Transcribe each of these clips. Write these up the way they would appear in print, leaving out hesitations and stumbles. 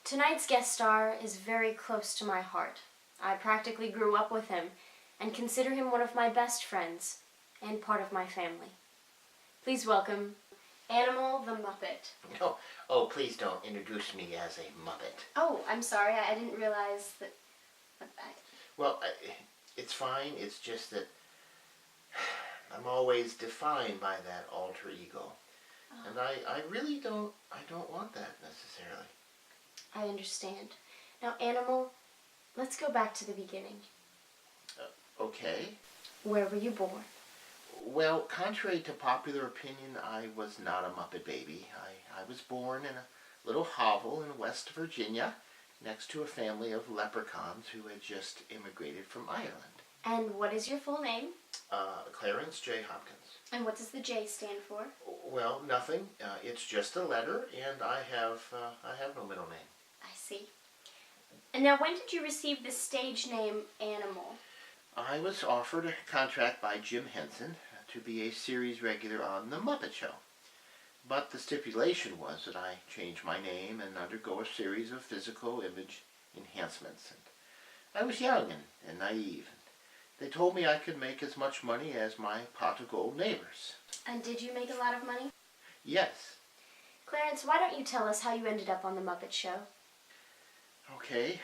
Tonight's guest star is very close to my heart. I practically grew up with him and consider him one of my best friends and part of my family. Please welcome Animal the Muppet. Oh, please don't introduce me as a Muppet. Oh, I'm sorry. I didn't realize that. Well, it's fine. It's just that I'm always defined by that alter ego. And I really don't want that necessarily. I understand. Now, Animal, let's go back to the beginning. Okay. Where were you born? Well, contrary to popular opinion, I was not a Muppet baby. I was born in a little hovel in West Virginia next to a family of leprechauns who had just immigrated from Ireland. And what is your full name? Clarence J. Hopkins. And what does the J stand for? Well, nothing. It's just a letter, and I have no middle name. I see. And now, when did you receive the stage name Animal? I was offered a contract by Jim Henson to be a series regular on The Muppet Show. But the stipulation was that I change my name and undergo a series of physical image enhancements. And I was young and naive. They told me I could make as much money as my pot of gold neighbors. And did you make a lot of money? Yes. Clarence, why don't you tell us how you ended up on The Muppet Show? Okay.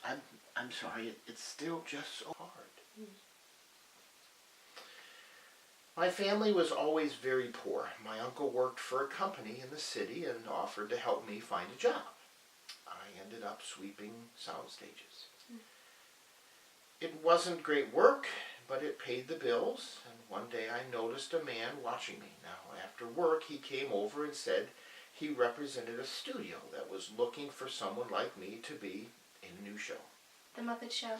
I'm sorry. It's still just so hard. My family was always very poor. My uncle worked for a company in the city and offered to help me find a job. I ended up sweeping sound stages. It wasn't great work, but it paid the bills, and one day I noticed a man watching me. Now, after work, he came over and said he represented a studio that was looking for someone like me to be in a new show. The Muppet Show?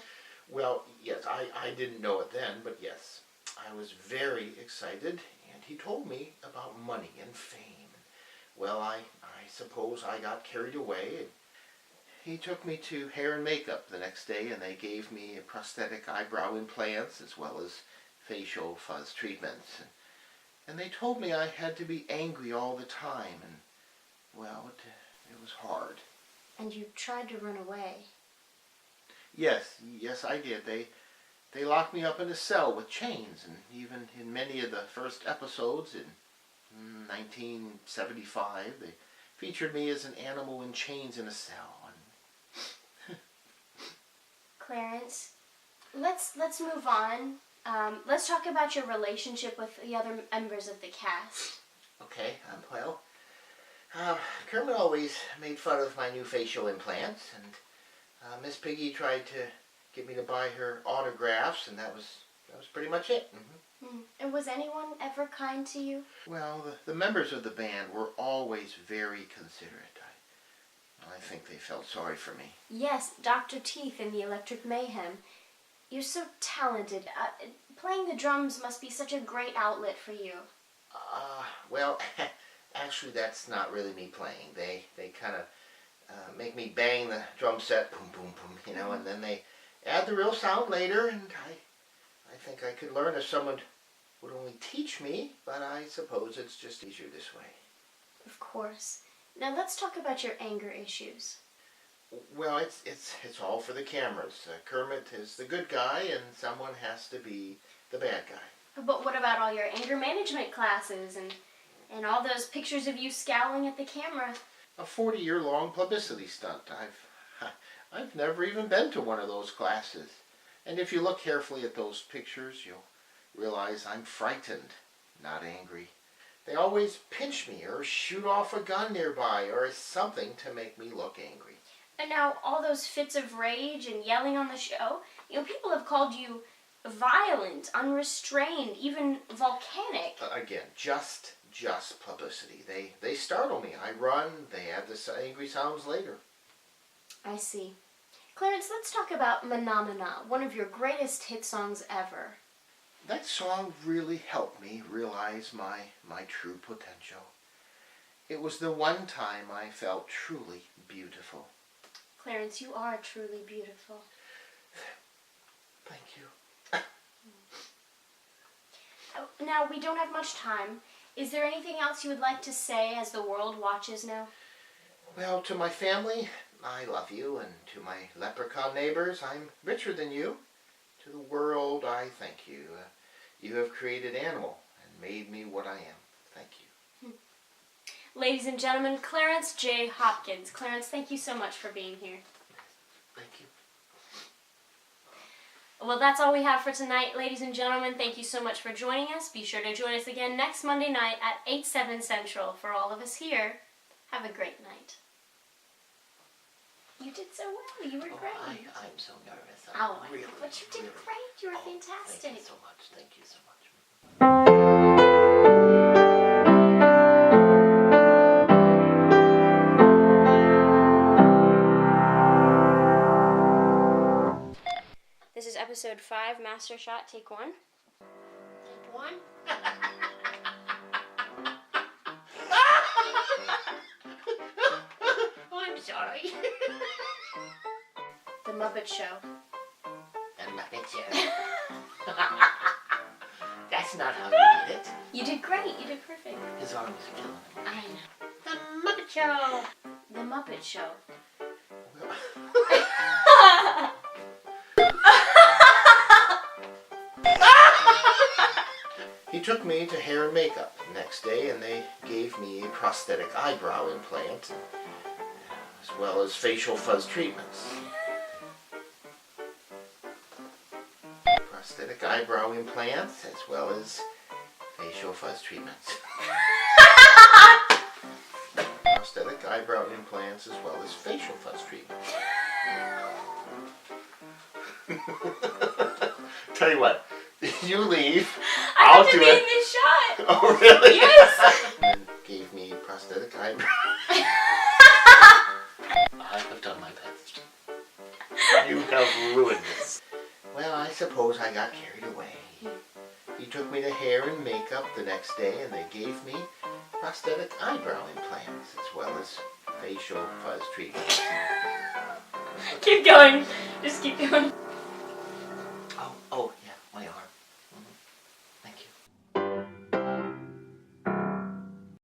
Well, yes, I didn't know it then, but yes. I was very excited, and he told me about money and fame. Well, I suppose I got carried away. He took me to hair and makeup the next day, and they gave me prosthetic eyebrow implants as well as facial fuzz treatments. And they told me I had to be angry all the time, and, well, it was hard. And you tried to run away. Yes, I did. They locked me up in a cell with chains, and even in many of the first episodes in 1975, they featured me as an animal in chains in a cell. Clarence, let's move on. Let's talk about your relationship with the other members of the cast. Okay, well, Kermit always made fun of my new facial implants, and Miss Piggy tried to get me to buy her autographs, and that was pretty much it. Mm-hmm. And was anyone ever kind to you? Well, the members of the band were always very considerate. I think they felt sorry for me. Yes, Dr. Teeth in the Electric Mayhem. You're so talented. Playing the drums must be such a great outlet for you. Well, actually that's not really me playing. They kind of make me bang the drum set, boom, boom, boom, and then they add the real sound later, and I think I could learn if someone would only teach me, but I suppose it's just easier this way. Of course. Now let's talk about your anger issues. Well, it's all for the cameras. Kermit is the good guy, and someone has to be the bad guy. But what about all your anger management classes and all those pictures of you scowling at the camera? A 40-year-long publicity stunt. I've never even been to one of those classes. And if you look carefully at those pictures, you'll realize I'm frightened, not angry. They always pinch me or shoot off a gun nearby or something to make me look angry. And now all those fits of rage and yelling on the show, people have called you violent, unrestrained, even volcanic. Again, just publicity. They startle me. I run, they add the angry sounds later. I see. Clarence, let's talk about Phenomena, one of your greatest hit songs ever. That song really helped me realize my true potential. It was the one time I felt truly beautiful. Clarence, you are truly beautiful. Thank you. Now, we don't have much time. Is there anything else you would like to say as the world watches now? Well, to my family, I love you, and to my leprechaun neighbors, I'm richer than you. To the world, I thank you. You have created animal and made me what I am. Thank you. Ladies and gentlemen, Clarence J. Hopkins. Clarence, thank you so much for being here. Thank you. Well, that's all we have for tonight, ladies and gentlemen. Thank you so much for joining us. Be sure to join us again next Monday night at 8/7 Central. For all of us here, have a great night. You did so well. You were great. I'm so nervous. Really, but you did great. You were fantastic. Thank you so much. Thank you so much. This is episode 5, Master Shot, take 1. Take 1. I'm sorry. The Muppet Show. The Muppet Show. That's not how you did it. You did great. You did perfect. His arm is killing him. I know. The Muppet Show. The Muppet Show. He took me to hair and makeup the next day, and they gave me a prosthetic eyebrow implant, as well as facial fuzz treatments. Prosthetic eyebrow implants, as well as facial fuzz treatments. Prosthetic eyebrow implants, as well as facial fuzz treatments. Tell you what, you leave. I'll do it. In this shot. Oh, really? Yes. And gave me prosthetic eyebrow. I have done my best. You have ruined this. Well, I suppose I got carried away. He took me to hair and makeup the next day, and they gave me prosthetic eyebrow implants, as well as facial fuzz treatments. Keep going. Just keep going.